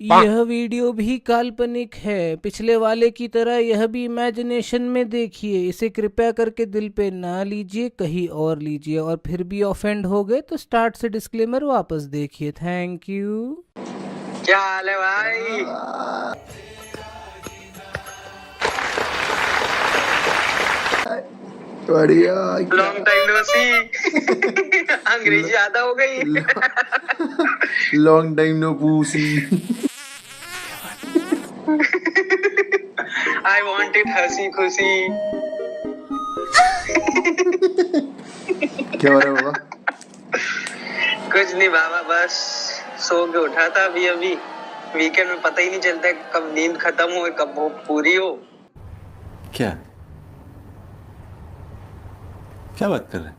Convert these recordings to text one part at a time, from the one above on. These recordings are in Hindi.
यह वीडियो भी काल्पनिक है। पिछले वाले की तरह यह भी इमेजिनेशन में देखिए। इसे कृपया करके दिल पे ना लीजिए, कहीं और लीजिए। और फिर भी ऑफेंड हो गए तो स्टार्ट से डिस्क्लेमर वापस देखिए। Thank you. क्या हाल है भाई? बढ़िया। Long time no see. अंग्रेजी आधा हो गई। Long time no pussy. I want it हंसी खुशी। क्या हो रहा है बाबा? कुछ नहीं बाबा, बस सो के उठा था अभी अभी। वीकेंड में पता ही नहीं चलता कब नींद खत्म हो कब वो पूरी हो। क्या क्या बात कर रहे हैं?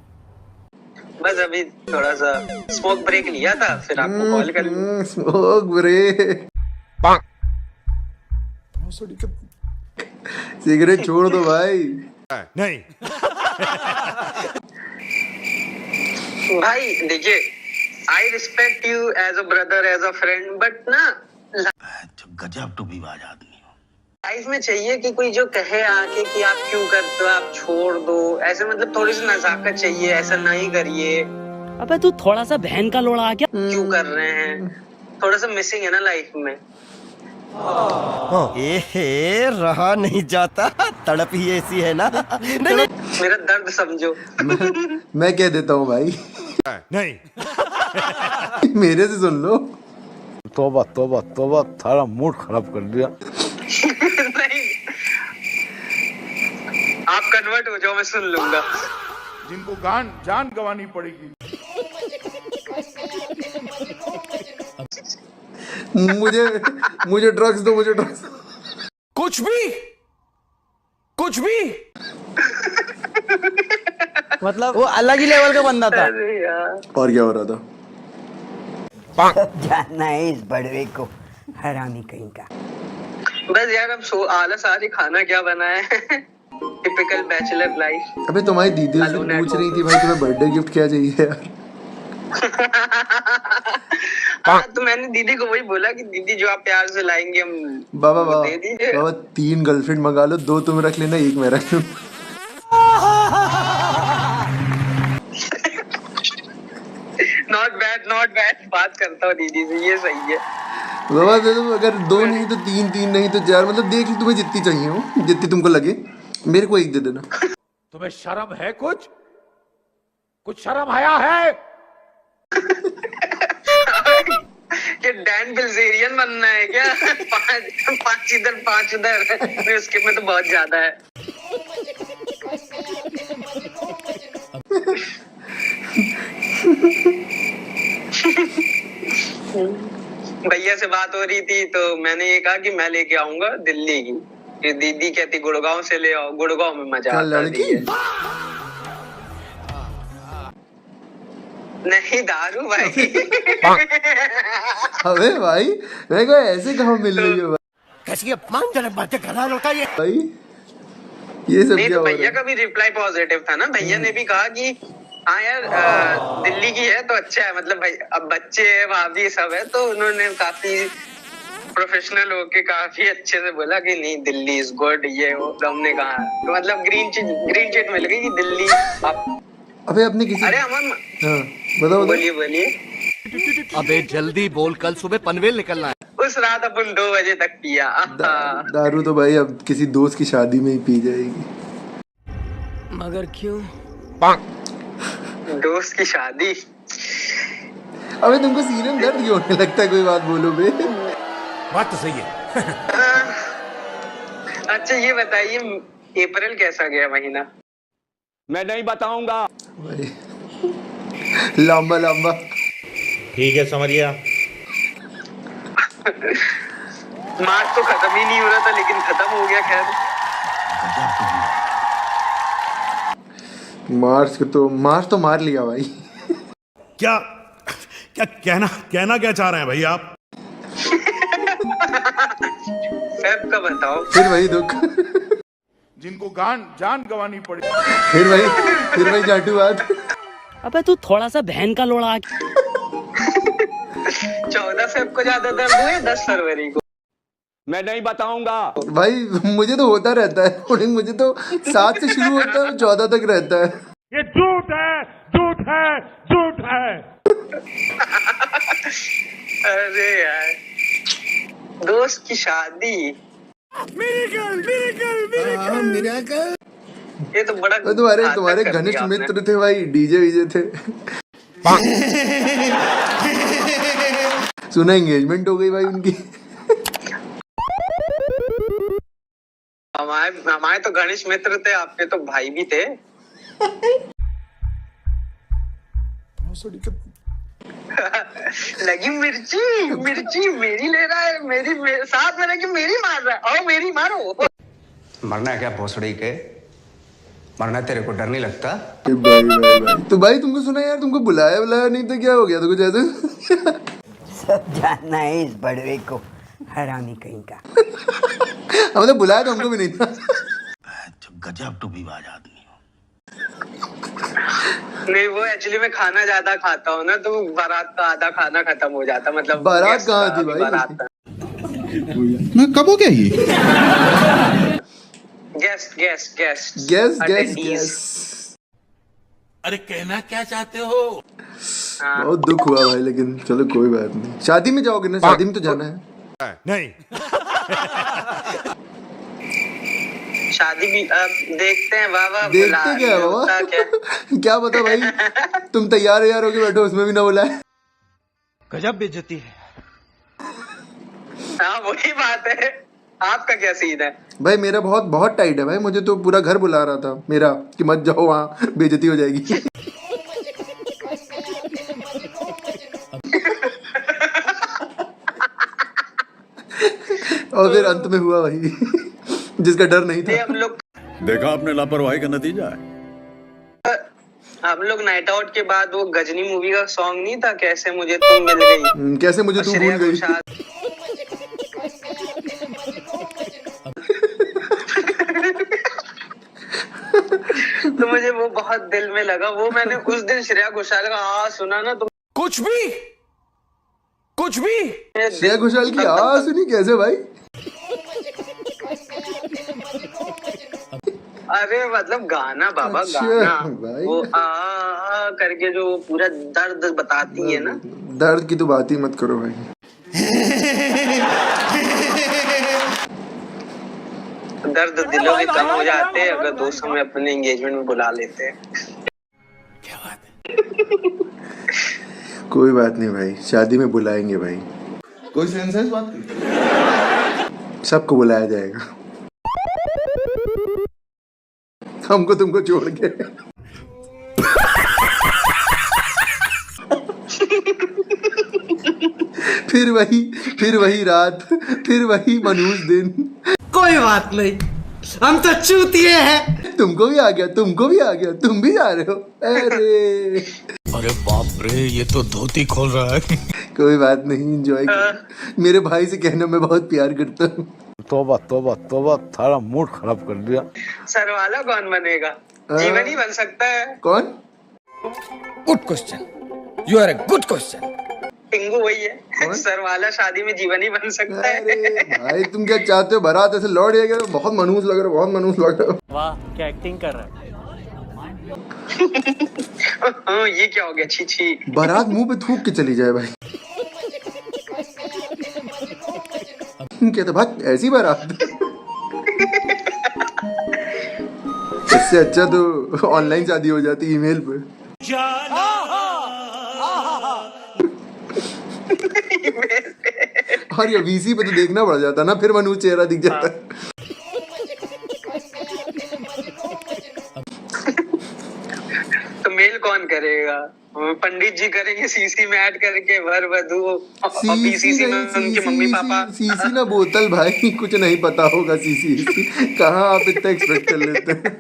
बस अभी थोड़ा सा स्मोक ब्रेक लिया था, फिर आपको कॉल कर लिया। Smoke break. सिगरेट छोड़ दो भाई। नहीं। भाई देखिए, I respect you as a brother, as a friend, but ना गजब टूबीबाज आदमी हो। लाइफ में चाहिए कि कोई जो कहे आके कि आप क्यों करते हो, आप छोड़ दो, ऐसे मतलब थोड़ी सी नजाकत चाहिए, ऐसा नहीं करिए। अबे तू थोड़ा सा बहन का लोड़ा आ गया। क्यों कर रहे हैं? थोड़ा सा मिसिंग है ना लाइफ में। एहे, रहा नहीं जाता, तड़प ही ऐसी है ना। नहीं। मेरा दर्द समझो। मैं कह देता हूँ भाई। नहीं। मेरे से सुन लो। तौबा तौबा तौबा, थारा मूड खराब कर दिया। नहीं, आप कन्वर्ट हो जाओ, मैं सुन लूंगा। जिनको जान गंवानी पड़ेगी। मुझे ड्रग्स दो, मुझे ड्रग्स। कुछ भी मतलब वो अलग ही लेवल का बंदा था। अरे यार, और क्या हो रहा था? जानना है इस बड़वे को, हरामी कहीं का। बस यार अब आलस आ रही, खाना क्या बना है। Typical bachelor life. अबे तुम्हारी दीदी से पूछ रही थी भाई तुम्हें बर्थडे गिफ्ट क्या चाहिए यार। तो मैंने दीदी को वही बोला कि दीदी जो आप प्यार से लाएंगे हम बाबा वो दे दीजिए। बाबा 3 गर्लफ्रेंड मंगा लो, 2 तुम रख लेना, 1 मैं रख लूं। Not bad. बात करता हूँ दीदी से, ये सही है। बाबा दे दो, अगर 2 नहीं तो 3, 3 नहीं तो 4, मतलब देख लो तुम्हें जितनी चाहिए हो, जितनी तुमको लगे। मेरे को 1 दे देना। तुम्हें शर्म है? कुछ शर्म आया है? कि डैन बिल्जेरियन बनना है क्या? 5 इधर 5 उधर। उसके में तो बहुत ज्यादा है। भैया से बात हो रही थी तो मैंने ये कहा कि मैं लेके आऊंगा दिल्ली की। कि दीदी कहती गुड़गांव से ले आओ, गुड़गांव में मजा आता है। नहीं दारू भाई। अबे भाई मैं कहा ऐसे कहाँ मिल रही हो कैसी अपमानजनक बातें कर रहा है लड़का ये। भाई? ये सब नहीं क्या तो हो रहा भैया है? का भी रिप्लाई पॉजिटिव था ना। भैया ने भी कहा कि हाँ यार, दिल्ली की है तो अच्छा है। मतलब भाई अब बच्चे है, भाभी सब है, तो उन्होंने काफी प्रोफेशनल होके काफी अच्छे से बोला कि नहीं दिल्ली इज गुड, ये वो। तो हमने कहा तो मतलब ग्रीन चिट मिल गई कि दिल्ली आप। अबे अपने किसी अरे अमन, हाँ बताओ। बोलिए। अबे जल्दी बोल, कल सुबह पनवेल निकलना है। उस रात अपन 2 बजे तक पिया। दारू तो भाई अब किसी दोस्त की शादी में ही पी जाएगी। मगर क्यों? दोस्त की शादी? अबे तुमको सीने में दर्द क्यों होने लगता है? कोई बात बोलो बे। बात तो सही है। अच्छा ये बताइए, अप्रैल कैसा गया महीना? मैं नहीं बताऊंगा भाई लंबा लंबा। ठीक है समझिया। मार्च तो खत्म ही नहीं हो रहा था, लेकिन खत्म हो गया। खैर मार्च तो मार लिया भाई। क्या क्या कहना क्या चाह रहे हैं भाई आप? फेब का बताओ। फिर वही दुख। जिनको जान गंवानी पड़ेगी। फिर वही जाटू बात। अबे तू थोड़ा सा बहन का लोड़ा आ गया। 14 फेब को ज्यादा दर्द हुआ है 10 फरवरी को? मैं नहीं बताऊंगा। भाई मुझे तो होता रहता है, और मुझे तो 7 से शुरू होता है 14 तक रहता है। ये झूठ है, झूठ है, झूठ है। अरे यार, दोस्त की शादी, ये तो बड़ा तो तुम्हारे घातक कर घनिष्ठ दिया आपने। मित्र थे भाई, डीजे वीजे थे। सुना एंगेजमेंट हो गई भाई उनकी। हमारे तो घनिष्ठ मित्र थे, आपके तो भाई भी थे। लगी मिर्ची, मिर्ची मेरी ले रहा है, साथ में लगी मेरी मार रहा है, और मेरी मारो। मरना है क्या भोसड़ी के? मरना तेरे को डर नहीं लगता? भाई तो भाई तुमको सुना यार, तुमको बुलाया नहीं था, क्या हो गया था कुछ ऐसे? सब जानना है इस बड़वे को, हरामी कहीं का। मतलब बुलाया तो हमको भी नहीं था। गजब टूबीबाज आदमी। नहीं, वो एक्चुअली मैं खाना ज्यादा खाता हूँ ना, तो बारात का आधा खाना खत्म हो जाता, मतलब बारात गेस्ट कहाँ का, थी अभी भाई? बारात था। मैं कब हो गया ये? Guest guest guest gas attendees। अरे कहना क्या चाहते हो? हाँ। बहुत दुख हुआ भाई, लेकिन चलो कोई बात नहीं। शादी में जाओगे ना? शादी में तो जाना है। नहीं। शादी भी देखते हैं बाबा। देखते क्या है बाबा? क्या पता भाई, तुम तैयार होके बैठो, उसमें भी ना बुलाए। गजब बेइज्जती है। हाँ वही बात है। आपका क्या सीन है? भाई मेरा बहुत बहुत टाइट है भाई, मुझे तो पूरा घर बुला रहा था मेरा कि मत जाओ वहाँ, बेइज्जती हो जाएगी। और फिर अंत में हुआ वही जिसका डर नहीं था। हम लोग देखा आपने लापरवाही का नतीजा है। हम लोग नाइट आउट के बाद वो गजनी मूवी का सॉन्ग नहीं था, कैसे मुझे तुम मिल गई, कैसे मुझे तू भूल श्रेया गई। घोषाल। तो मुझे वो बहुत दिल में लगा। वो मैंने उस दिन श्रेया घोषाल का सुना ना, तो कुछ भी श्रेया घोषाल की आवाज सुनी कैसे भाई? अरे मतलब गाना बाबा, अच्छा, गाना भाई। वो आ करके जो पूरा दर्द बताती है ना। दर्द की तो बात ही मत करो भाई। दर्द दिलों के कम हो जाते हैं अगर दोस्त हमें अपने एंगेजमेंट में बुला लेते हैं। क्या बात है? कोई बात नहीं भाई, शादी में बुलाएंगे भाई। कोई सेंस है इस बात की? सबको बुलाया जाएगा, हमको तुमको छोड़ के। फिर वही रात, फिर वही मनहूस दिन। कोई बात नहीं, हम तो चूतिए हैं। तुमको भी आ गया, तुम भी जा रहे हो। अरे बाप रे, ये तो धोती खोल रहा है। कोई बात नहीं, एंजॉय कर। मेरे भाई से कहना मैं बहुत प्यार करता हूँ। तोबा थारा मूड खराब कर दिया। सर वाला कौन बनेगा? जीवन ही बन सकता है। कौन? Good question, you are a good question. टिंगू वही है, सर वाला शादी में जीवन ही बन सकता है। अरे भाई तुम क्या चाहते हो? बारात ऐसे लौट जाएगा, बहुत मनहूस लग रहा है। वाह क्या एक्टिंग कर रहा है। ये क्या हो गया? छी छी। बारात मुंह पे थूक के चली जाए भाई। कहते भाई ऐसी बारात। इससे अच्छा तो ऑनलाइन शादी हो जाती, ईमेल पे। और ये वीसी पे तो देखना पड़ जाता ना, फिर मनहूस चेहरा दिख जाता है। तो मेल कौन करेगा? पंडित जी करेंगे सीसी में ऐड करके, वर वधू और बीसीसी में उनके मम्मी पापा। सीसी ना बोतल भाई, कुछ नहीं पता होगा सीसी कहाँ, आप इतना एक्सपेक्ट कर लेते हैं।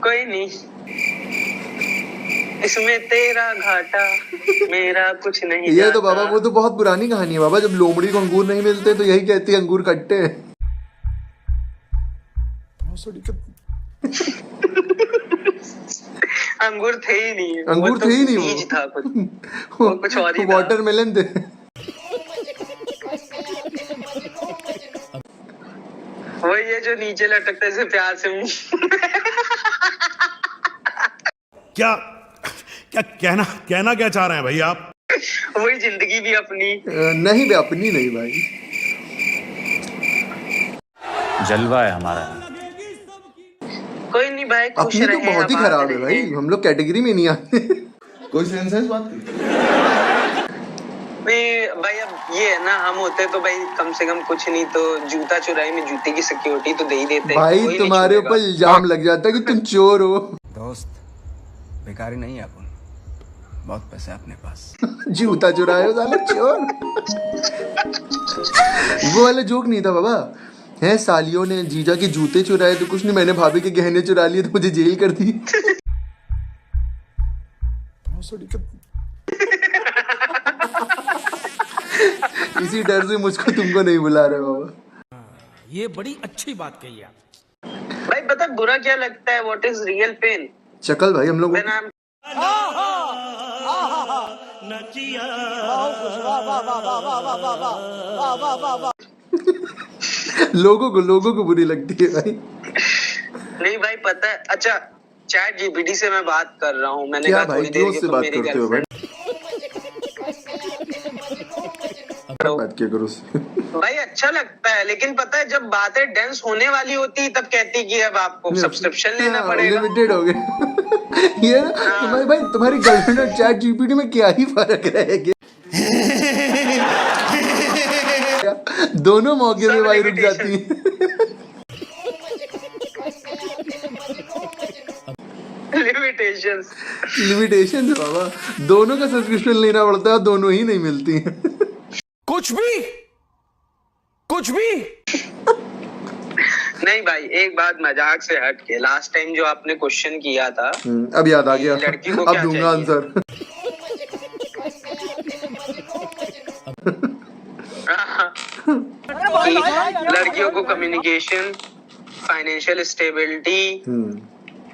कोई नहीं, इसमें तेरा घाटा मेरा कुछ नहीं। ये तो बाबा, वो तो बहुत पुरानी कहानी है बाबा। जब लोमड़ी को अंगूर नहीं मिलते तो यही कहती है अंगूर कट्टे हैं। अंगूर थे ही नहीं, अंगूर वो तो थे ही नहीं, बीज था कुछ, वो कुछ और ही था। वाटरमेलन थे। वो ये जो नीचे लटकता है इसे प्यार से क्या क्या कहना क्या चाह रहे हैं भाई आप? वही जिंदगी भी अपनी। नहीं बे, अपनी नहीं भाई। जलवा है हमारा। कोई नहीं भाई, खुश अपनी तो रहे, बहुत ही आबाद खराब है भाई, रहे। हम लोग कैटेगरी में नहीं आते। कोई सेंस है इस बात की? नहीं भाई, अब ये है ना, हम होते तो भाई कम से कम कुछ नहीं तो जूता चुराई में जूते की सिक्योरिटी तो दे ही देते। भाई कोई नहीं तुम्हारे छुएगा। ऊपर इल्जाम लग जाता है कि तुम चोर हो। दोस्त बेकारी नहीं है अपन, बहुत पैसे अपने पास। जूता चुराए हो साले चोर। वो वाला जोक नहीं था बाबा। है सालियों ने जीजा के जूते चुराए तो कुछ नहीं, मैंने भाभी के गहने चुरा लिए तो मुझे जेल कर दी। इसी डर से मुझको तुमको नहीं बुला रहे बाबा। ये बड़ी अच्छी बात कही आप। भाई पता बुरा क्या लगता है, व्हाट इज रियल पेन? शक्ल भाई हम लोग नाम लोगों को बुरी लगती है भाई। नहीं भाई पता है, अच्छा चैट जीपीटी से मैं बात कर रहा हूँ, मैंने क्या कहा भाई थोड़ी देर क्यों के से तुम बात मेरी करते हो भाई? गर्लफ्रेंड। बात क्या करो उससे? भाई अच्छा लगता है, लेकिन पता है जब बातें डेंस होने वाली होती तब कहती कि अब आपको सब्सक्रिप्शन लेना पड़ेगा। लिमिटेड हो गया। ये ना तुम्हारे भाई, तुम्हारी गर्लफ्रेंड और चैट जीपीटी में क्या ही फर्क रहेगा? दोनों मौके में भाई रुक जाती है। लिमिटेशन है बाबा, दोनों का सब्सक्रिप्शन लेना पड़ता है, दोनों ही नहीं मिलती हैं। कुछ भी नहीं भाई, एक बात मजाक से हट के, लास्ट टाइम जो आपने क्वेश्चन किया था, अब याद आ गया, लड़की को अब क्या दूंगा चाहिए? आंसर। कि लड़कियों को कम्युनिकेशन, फाइनेंशियल स्टेबिलिटी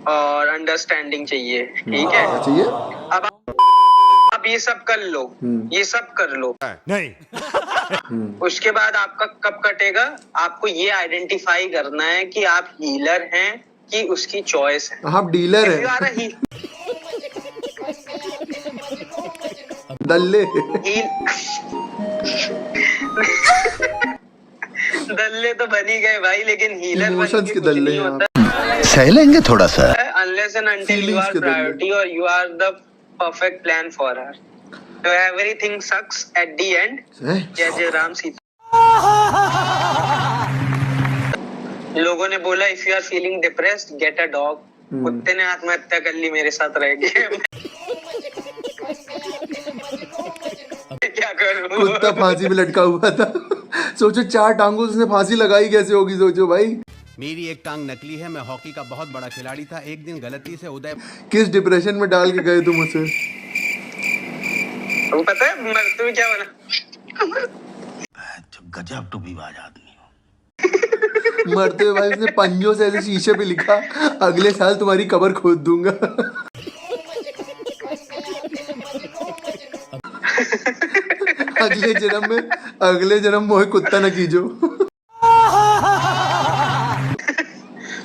और अंडरस्टैंडिंग चाहिए, ठीक है? चाहिए अब आप ये सब कर लो, ये सब कर लो, नहीं। उसके बाद आपका कब कटेगा? आपको ये आइडेंटिफाई करना है कि आप हीलर हैं कि उसकी चॉइस है। आप डीलर If you are हैं, a दल्ले। दल्ले तो बन ही गए भाई, लेकिन हीलर बन इमोशंस के के कुछ दल्ले नहीं हैं होता। सह लेंगे थोड़ा सा। Unless and until you Feelings are के दल्ले। priority or you are the perfect plan for her. So everything sucks at the end. जय जय राम सीता। लोगों ने बोला if you are feeling depressed, get a dog. कुत्ते ने आत्महत्या कर ली मेरे साथ रह के। क्या करूं? कुत्ता फांसी में लटका हुआ था। सोचो 4 टांगों से उसने फांसी लगाई कैसे होगी, सोचो भाई। मेरी एक टांग नकली है, मैं हॉकी का बहुत बड़ा खिलाड़ी था, एक दिन गलती से उदय किस डिप्रेशन में डाल के गए तुम उसे? वो पता है मरते हुए क्या बोला? गजब टूबीबाज आदमी। मरते हुए भाई उसने पंजों से ऐसे शीशे पे लिखा, अगले साल तुम्हारी कब्र खोद दूंगा। अगले जन्म मोहे कुत्ता न कीजो।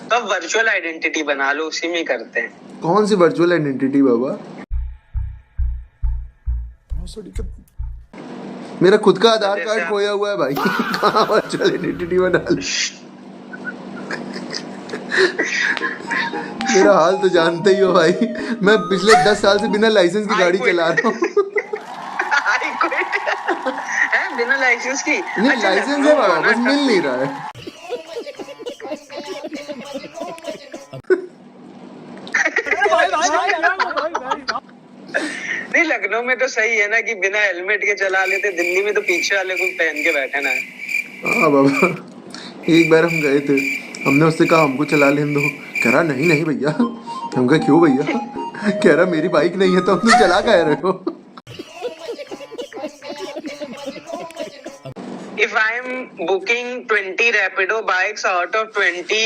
तो अब वर्चुअल आइडेंटिटी बना लो, उसी में करते हैं। कौन सी वर्चुअल आइडेंटिटी बाबा? मेरा खुद का आधार कार्ड खोया हुआ है भाई। कहाँ वर्चुअल आइडेंटिटी बना लो? मेरा हाल तो जानते ही हो भाई, मैं पिछले 10 साल से बिना लाइसेंस की गाड़ी चला रहा हूँ। बिना लाइसेंस की? नहीं अच्छा, लाइसेंस है बाबा, बस मिल नहीं रहा है। नहीं लखनऊ में तो सही है ना कि बिना हेलमेट के चला लेते, दिल्ली में तो पीछे वाले को पहन के बैठे ना। हाँ बाबा, एक बार हम गए थे, हमने उससे कहा हमको चला लेने दो, कह रहा नहीं नहीं भैया। हम कहा क्यों भैया? कह रहा मेरी बाइक नहीं है तो हम तुम चला कह रहे हो। If I am booking 20 Rapido bikes out of 20,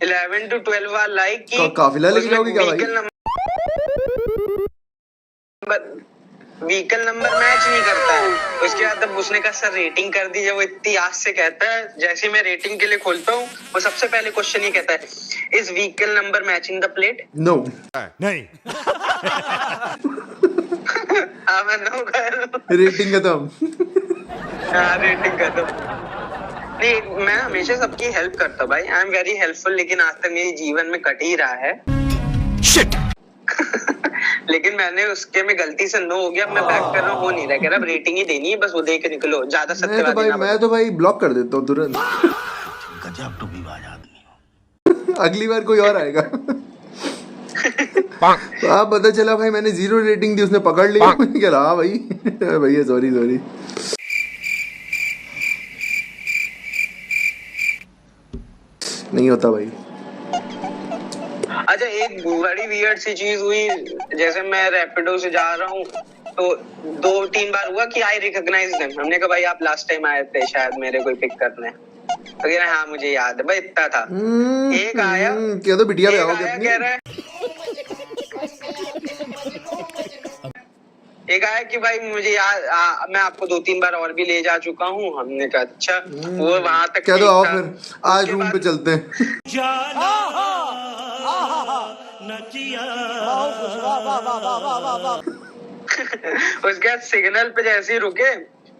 11 to 12 are like कि काफिला लेके जाओगे क्या भाई? vehicle number vehicle number match नहीं करता है। उसके बाद अब उसने कहा सर रेटिंग कर दीजिए। वो इतनी आस से कहता है, जैसे मैं रेटिंग के लिए खोलता हूँ वो सबसे पहले क्वेश्चन ही कहता है, is vehicle number matching the plate? No. नहीं। हाँ मैं नो कर। रेटिंग खत्म। हाँ रेटिंग खत्म। नहीं मैं हमेशा सबकी हेल्प करता हूँ भाई, आई एम वेरी हेल्पफुल, लेकिन आज तक मेरे जीवन में कट ही रहा है। Shit. लेकिन मैंने उसके में गलती से नो हो गया, मैं बैक कर रहा हूँ, हो नहीं रहा, कह रहा अब रेटिंग ही देनी है, बस वो दे के निकलो, ज्यादा सत्यवादी ना बनो। मैं तो भाई ब्लॉक कर देता हूँ तुरंत। गजब तो विवाद आदमी हो। अगली बार कोई और आएगा। तो आप पता चला भाई मैंने 0 रेटिंग दी, उसने पकड़ लिया। कह रहा हाँ भाई भैया सॉरी। नहीं होता भाई। अच्छा एक बड़ी वियर्ड सी चीज हुई, जैसे मैं रैपिडो से जा रहा हूँ तो 2-3 बार हुआ कि आई रिकॉग्नाइज देम। हमने कहा भाई आप लास्ट टाइम आए थे शायद मेरे कोई पिक करने, तो कह रहे हाँ मुझे याद है भाई, इतना था। एक आया क्या तो बिटिया पे आओगे अपनी। कह रहा है एक आया कि भाई मुझे याद, मैं आपको 2-3 बार और भी ले जा चुका हूँ। हमने कहा अच्छा, वो वहां तक क्या तो आओ था। फिर आज रूम पे चलते हैं। उसके बाद सिग्नल पे जैसे ही रुके,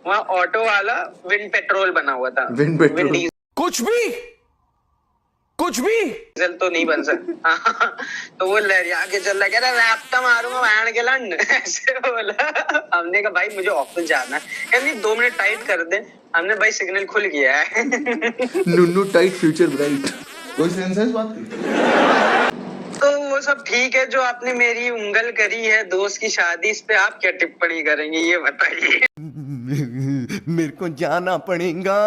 वहाँ ऑटो वाला विंड पेट्रोल बना हुआ था। विंड पेट्रोल कुछ भी डीजल तो नहीं बन सकता। तो वो लहरिया के चल रहा, कह रहा रास्ता मारूंगा वैन के लंड, ऐसे बोला। हमने कहा भाई मुझे ऑफिस जाना है। कहने 2 मिनट टाइट कर दे। हमने भाई सिग्नल खुल गया है। नुन्नू टाइट फ्यूचर ब्राइट। कोई सेंस है इस बात की? तो वो सब ठीक है, जो आपने मेरी उंगल करी है दोस्त की शादी, इस पे आप क्या टिप्पणी करेंगे ये बताइए। मेरे को जाना पड़ेगा।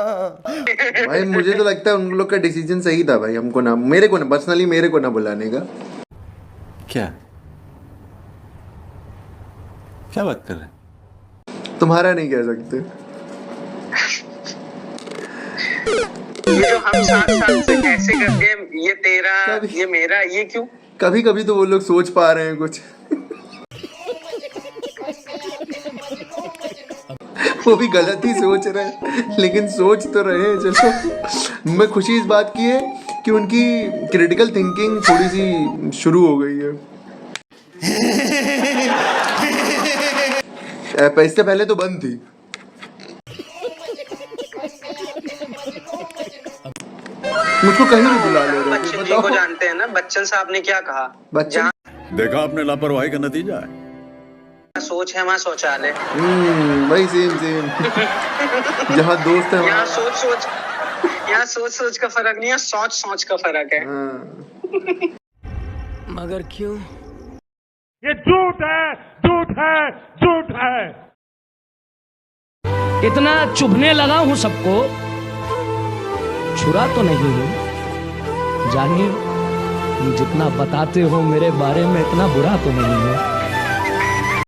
भाई मुझे तो लगता है उन लोग का डिसीजन सही था भाई, हमको ना, मेरे को ना पर्सनली मेरे को ना बुलाने का। क्या क्या बात कर रहे हैं? तुम्हारा नहीं कह सकते। ये जो हम साथ से कैसे करते हैं, ये तेरा ये मेरा, ये क्यों? कभी कभी तो वो लोग सोच पा रहे हैं कुछ। वो भी गलत ही सोच रहे हैं, लेकिन सोच तो रहे हैं। चलो मैं खुशी इस बात की है कि उनकी क्रिटिकल थिंकिंग थोड़ी सी शुरू हो गई है। इससे पहले तो बंद थी। मुझको कहीं नहीं बुला ले रहे। बच्चन जी को जानते हैं ना, बच्चन साहब ने क्या कहा? बच्चन देखा आपने लापरवाही का नतीजा है। सोच है वहाँ शौचालय। वही सेम जहाँ दोस्त है यहाँ सोच का फर्क नहीं है, सोच का फर्क है। मगर क्यों? ये झूठ है। इतना चुभने लगा हूं सबको, छुरा तो नहीं हूं। जानिए जितना बताते हो मेरे बारे में इतना बुरा तो नहीं है।